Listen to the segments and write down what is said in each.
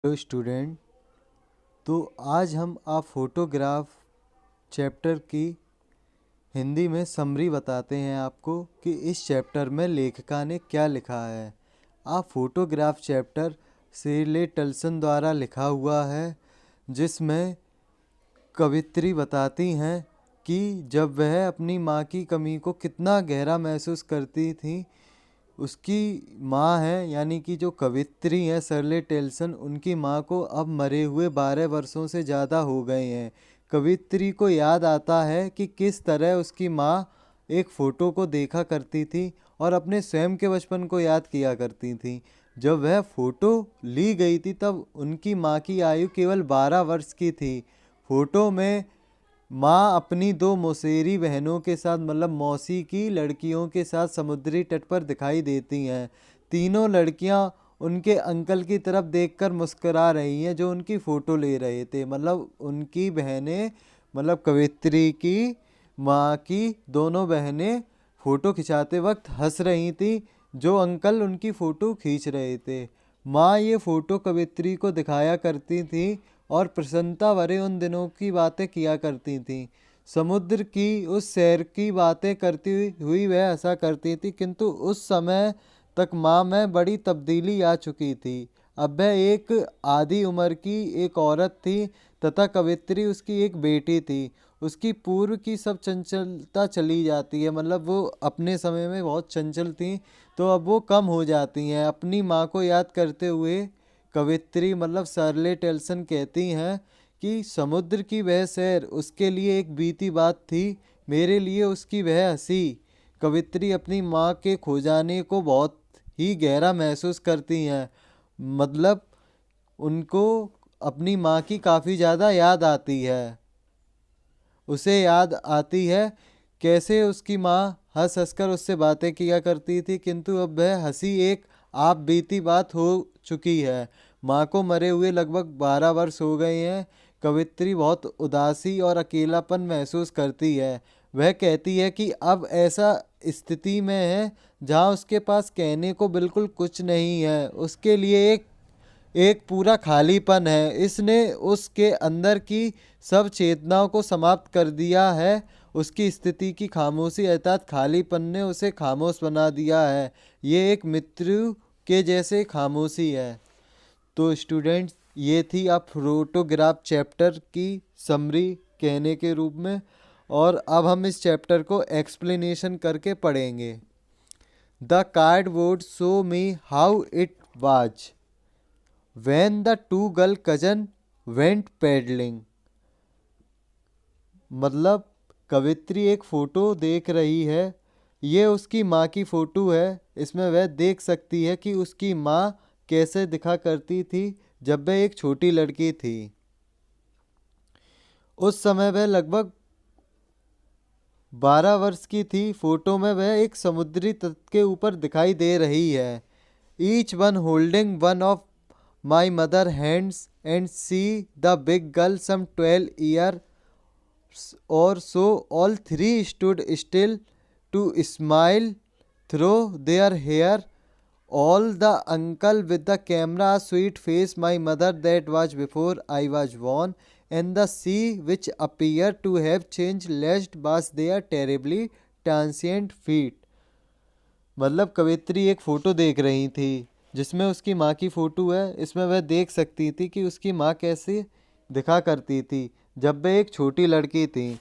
Hello student. तो आज हम आप फोटोग्राफ चैप्टर की हिंदी में समरी बताते हैं आपको कि इस चैप्टर में लेखिका ने क्या लिखा है। आप फोटोग्राफ चैप्टर शिर्ले टल्सन द्वारा लिखा हुआ है, जिसमें कवित्री बताती हैं कि जब वह अपनी माँ की कमी को कितना गहरा महसूस करती थी। उसकी माँ है, यानी कि जो कवित्री हैं शिर्ले टल्सन, उनकी माँ को अब मरे हुए 12 वर्षों से ज़्यादा हो गए हैं। कवित्री को याद आता है कि किस तरह उसकी माँ एक फ़ोटो को देखा करती थी और अपने स्वयं के बचपन को याद किया करती थी। जब वह फ़ोटो ली गई थी तब उनकी माँ की आयु केवल 12 वर्ष की थी। फ़ोटो में माँ अपनी दो मौसेरी बहनों के साथ, मतलब मौसी की लड़कियों के साथ समुद्री तट पर दिखाई देती हैं। तीनों लड़कियां उनके अंकल की तरफ देखकर मुस्कुरा रही हैं जो उनकी फ़ोटो ले रहे थे। मतलब उनकी बहनें, मतलब कवित्री की माँ की दोनों बहनें फ़ोटो खिंचाते वक्त हंस रही थी जो अंकल उनकी फ़ोटो खींच रहे थे। माँ ये फ़ोटो कवित्री को दिखाया करती थी और प्रसन्नता भरे उन दिनों की बातें किया करती थी। समुद्र की उस सैर की बातें करती हुई वह हंसा करती थी, किंतु उस समय तक माँ में बड़ी तब्दीली आ चुकी थी। अब वह एक आधी उम्र की एक औरत थी तथा कवित्री उसकी एक बेटी थी। उसकी पूर्व की सब चंचलता चली जाती है, मतलब वो अपने समय में बहुत चंचल थी, तो अब वो कम हो जाती हैं। अपनी माँ को याद करते हुए कवित्री, मतलब शिर्ले टल्सन, कहती हैं कि समुद्र की वह सैर उसके लिए एक बीती बात थी, मेरे लिए उसकी वह हंसी। कवित्री अपनी माँ के खो जाने को बहुत ही गहरा महसूस करती हैं। मतलब उनको अपनी माँ की काफ़ी ज़्यादा याद आती है। उसे याद आती है कैसे उसकी माँ हंस हंस कर उससे बातें किया करती थी, किंतु अब वह हंसी एक आप बीती बात हो चुकी है। माँ को मरे हुए लगभग 12 वर्ष हो गए हैं। कवित्री बहुत उदासी और अकेलापन महसूस करती है। वह कहती है कि अब ऐसा स्थिति में है जहाँ उसके पास कहने को बिल्कुल कुछ नहीं है। उसके लिए एक एक पूरा खालीपन है। इसने उसके अंदर की सब चेतनाओं को समाप्त कर दिया है। उसकी स्थिति की खामोशी अर्थात खालीपन ने उसे खामोश बना दिया है। ये एक मृत्यु के जैसे खामोशी है। तो स्टूडेंट्स, ये थी आप फोटोग्राफ चैप्टर की समरी कहने के रूप में, और अब हम इस चैप्टर को एक्सप्लेनेशन करके पढ़ेंगे। The card would show me how it was when the two girl cousin went paddling। मतलब कवित्री एक फ़ोटो देख रही है। ये उसकी माँ की फ़ोटो है। इसमें वह देख सकती है कि उसकी माँ कैसे दिखा करती थी जब वह एक छोटी लड़की थी। उस समय वह लगभग 12 वर्ष की थी। फ़ोटो में वह एक समुद्री तट के ऊपर दिखाई दे रही है। Each one holding one of my mother hands, and see the big girl some 12 years or so. All three stood still to smile through their hair. All the uncle with the camera, sweet face, my mother that was before I was born, and the sea which appeared to have changed lest was there terribly transient feet। मतलब कवित्री एक photo देख रही थी जिसमें उसकी माँ की photo है। इसमें वह देख सकती थी कि उसकी माँ कैसे दिखा करती थी जब वह एक छोटी लड़की थी।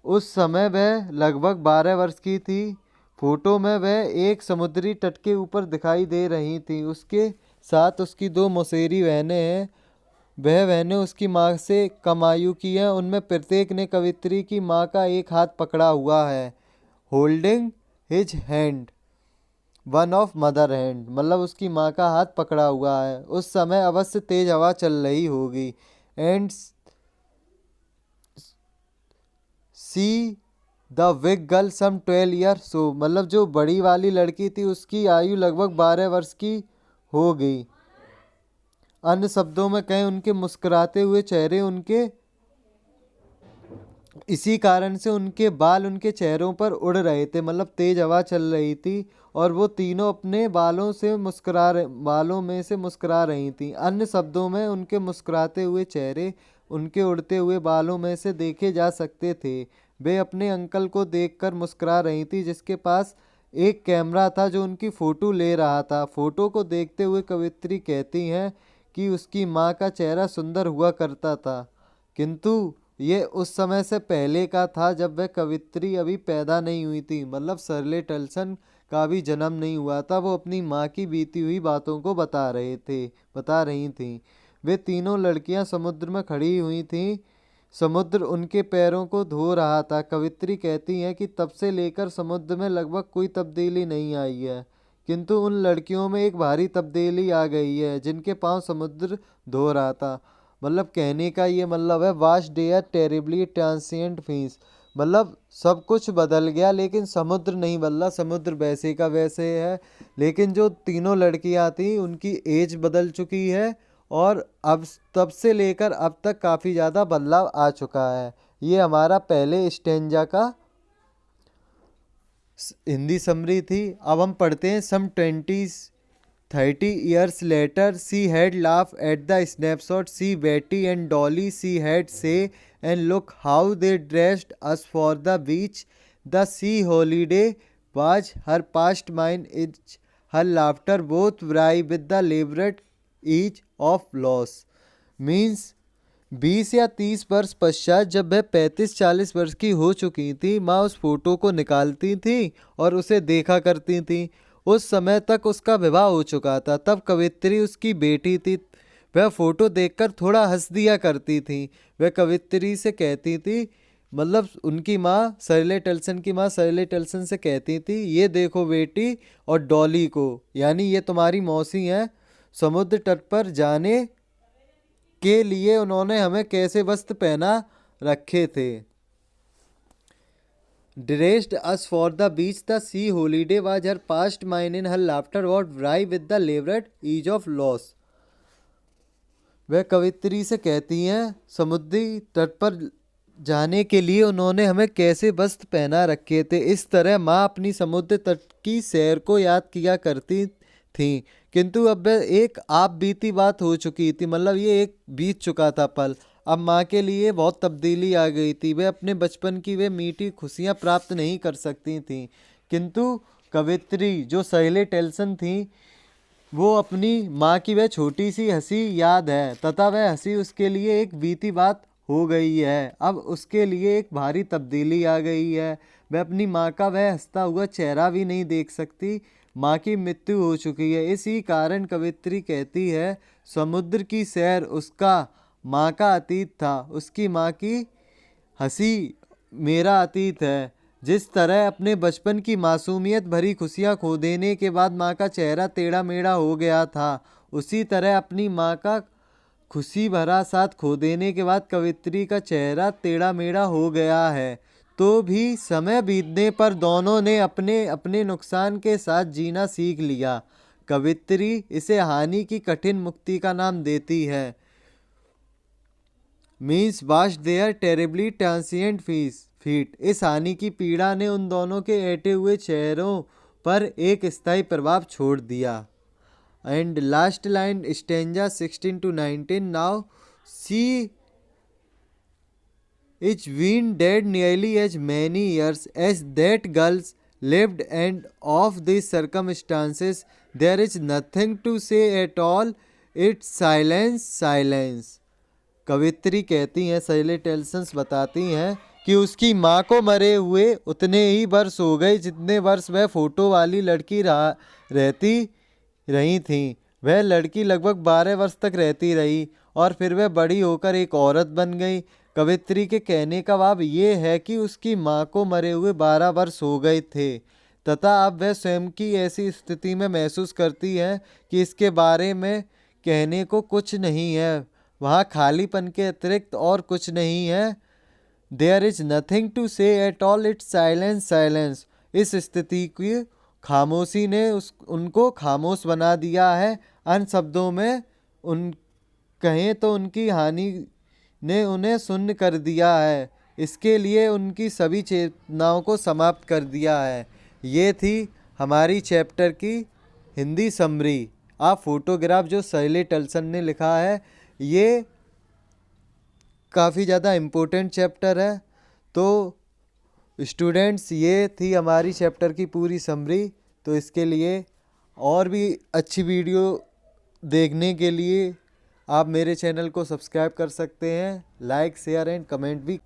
उस समय वह लगभग 12 वर्ष की थी। फ़ोटो में वह एक समुद्री तट के ऊपर दिखाई दे रही थी। उसके साथ उसकी दो मौसेरी बहनें हैं। वह बहनें उसकी माँ से कम आयु की हैं। उनमें प्रत्येक ने कवित्री की माँ का एक हाथ पकड़ा हुआ है। Holding his hand one of mother hand, मतलब उसकी माँ का हाथ पकड़ा हुआ है। उस समय अवश्य तेज हवा चल रही होगी। And see the big girl some 12 year so, मतलब जो बड़ी वाली लड़की थी उसकी आयु लगभग 12 वर्ष की हो गई। अन्य शब्दों में कहें, उनके मुस्कुराते हुए चेहरे उनके इसी कारण से उनके बाल उनके चेहरों पर उड़ रहे थे, मतलब तेज हवा चल रही थी और वो तीनों अपने बालों में से मुस्कुरा रही थी। अन्य शब्दों में उनके मुस्कुराते हुए चेहरे उनके उड़ते हुए बालों में से देखे जा सकते थे। वे अपने अंकल को देखकर मुस्कुरा रही थी, जिसके पास एक कैमरा था जो उनकी फोटो ले रहा था। फोटो को देखते हुए कवित्री कहती हैं कि उसकी माँ का चेहरा सुंदर हुआ करता था, किंतु ये उस समय से पहले का था जब वह कवित्री अभी पैदा नहीं हुई थी, मतलब शर्ले टल्सन का भी जन्म नहीं हुआ था। वो अपनी माँ की बीती हुई बातों को बता रही थीं। वे तीनों लड़कियां समुद्र में खड़ी हुई थीं। समुद्र उनके पैरों को धो रहा था। कवित्री कहती हैं कि तब से लेकर समुद्र में लगभग कोई तब्दीली नहीं आई है, किंतु उन लड़कियों में एक भारी तब्दीली आ गई है जिनके पांव समुद्र धो रहा था। मतलब कहने का ये मतलब है was there terribly transient fees, मतलब सब कुछ बदल गया लेकिन समुद्र नहीं बदला, समुद्र वैसे का वैसे है। लेकिन जो तीनों लड़कियां थी उनकी एज बदल चुकी है और अब तब से लेकर अब तक काफ़ी ज़्यादा बदलाव आ चुका है। ये हमारा पहले स्टेंजा का हिंदी समरी थी। अब हम पढ़ते हैं सम 30 years later she had laughed at the snapshot see Betty and Dolly she had say and look how they dressed us for the beach. The sea holiday was her past mind is her laughter both vary with the elaborate each of loss. Means 20 या 30 वर्ष पश्चात जब वह 35-40 वर्ष की हो चुकी थी, माँ उस फोटो को निकालती थी और उसे देखा करती थी। उस समय तक उसका विवाह हो चुका था। तब कवित्री उसकी बेटी थी। वह फोटो देखकर थोड़ा हंस दिया करती थी। वह कवित्री से कहती थी, मतलब उनकी माँ शर्ले टल्सन की माँ शर्ले टल्सन से कहती थी, ये देखो बेटी और डॉली को, यानी ये तुम्हारी मौसी हैं, समुद्र तट पर जाने के लिए उन्होंने हमें कैसे वस्त्र पहना रखे थे। Dressed us for the beach, the sea holiday was her past mine in her laughter what vary with the elaborate ease of loss. वह कवित्री से कहती हैं समुद्री तट पर जाने के लिए उन्होंने हमें कैसे वस्त्र पहना रखे थे। इस तरह माँ अपनी समुद्र तट की सैर को याद किया करती थी, किंतु अब वह एक आप बीती बात हो चुकी थी, मतलब ये एक बीत चुका था पल। अब माँ के लिए बहुत तब्दीली आ गई थी। वे अपने बचपन की वे मीठी खुशियाँ प्राप्त नहीं कर सकती थीं, किंतु कवित्री जो शर्ले टल्सन थी वो अपनी माँ की वह छोटी सी हंसी याद है तथा वह हंसी उसके लिए एक बीती बात हो गई है। अब उसके लिए एक भारी तब्दीली आ गई है। वह अपनी माँ का वह हंसता हुआ चेहरा भी नहीं देख सकती। माँ की मृत्यु हो चुकी है। इसी कारण कवित्री कहती है समुद्र की सैर उसका माँ का अतीत था, उसकी माँ की हंसी मेरा अतीत है। जिस तरह अपने बचपन की मासूमियत भरी खुशियाँ खो देने के बाद माँ का चेहरा टेढ़ा मेढ़ा हो गया था, उसी तरह अपनी माँ का खुशी भरा साथ खो देने के बाद कवित्री का चेहरा टेढ़ा मेढ़ा हो गया है। तो भी समय बीतने पर दोनों ने अपने अपने नुकसान के साथ जीना सीख लिया। कवित्री इसे हानि की कठिन मुक्ति का नाम देती है। Means was there terribly transient feet. इस हानि की पीड़ा ने उन दोनों के ऐंठे हुए चेहरों पर एक स्थायी प्रभाव छोड़ दिया। And last line stanza 16 to 19 now she is been dead nearly as many years as that girls lived and of these circumstances there is nothing to say at all, it's silence. कवित्री कहती हैं, शर्ले टल्सन बताती हैं कि उसकी माँ को मरे हुए उतने ही वर्ष हो गए जितने वर्ष वह फोटो वाली लड़की रहती रही थी। वह लड़की लगभग 12 वर्ष तक रहती रही और फिर वह बड़ी होकर एक औरत बन गई। कवित्री के कहने का भाव ये है कि उसकी माँ को मरे हुए 12 वर्ष हो गए थे तथा अब वह स्वयं की ऐसी स्थिति में महसूस करती है कि इसके बारे में कहने को कुछ नहीं है, वहाँ खालीपन के अतिरिक्त और कुछ नहीं है। देयर इज नथिंग टू से एट ऑल, इट्स साइलेंस। इस स्थिति की खामोशी ने उनको खामोश बना दिया है। अन्य शब्दों में उन कहें तो उनकी हानि ने उन्हें शून्य कर दिया है। इसके लिए उनकी सभी चेतनाओं को समाप्त कर दिया है। ये थी हमारी चैप्टर की हिंदी समरी। आप फोटोग्राफ जो शैली टल्सन ने लिखा है, ये काफ़ी ज़्यादा इम्पोर्टेंट चैप्टर है। तो स्टूडेंट्स, ये थी हमारी चैप्टर की पूरी समरी। तो इसके लिए और भी अच्छी वीडियो देखने के लिए आप मेरे चैनल को सब्सक्राइब कर सकते हैं, लाइक शेयर एंड कमेंट भी